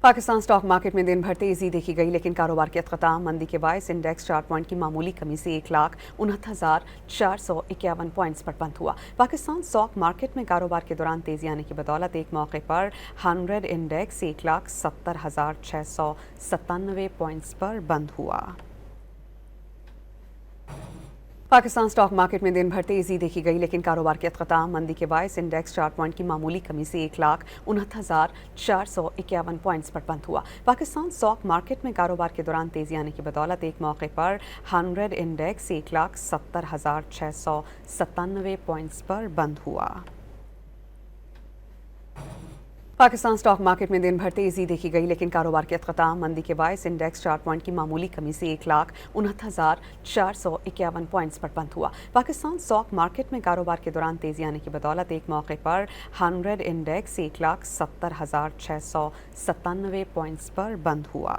Pakistan stock market میں دن بھر تیزی دیکھی گئی، لیکن کاروبار کے اختتام مندی کے باعث انڈیکس 4 پوائنٹ کی معمولی کمی سے 1,69,451 پوائنٹس پر بند ہوا۔ پاکستان اسٹاک مارکیٹ میں کاروبار کے دوران تیزی آنے کی بدولت ایک موقع پر 100 انڈیکس 1,70,697 پوائنٹس پر بند ہوا۔ پاکستان اسٹاک مارکیٹ میں دن بھر تیزی دیکھی گئی، لیکن کاروبار کے اختتام مندی کے باعث انڈیکس 4 پوائنٹ کی معمولی کمی سے 1,69,451 پوائنٹس پر بند ہوا۔ پاکستان اسٹاک مارکیٹ میں کاروبار کے دوران تیزی آنے کی بدولت ایک موقع پر 100 انڈیکس 1,70,697 پوائنٹس پر بند ہوا۔ پاکستان اسٹاک مارکیٹ میں دن بھر تیزی دیکھی گئی، لیکن کاروبار کے اختتام مندی کے باعث انڈیکس 4 پوائنٹ کی معمولی کمی سے 1,69,451 پوائنٹس پر بند ہوا۔ پاکستان اسٹاک مارکیٹ میں کاروبار کے دوران تیزی آنے کی بدولت ایک موقع پر 100 انڈیکس 1,70,697 پوائنٹس پر بند ہوا۔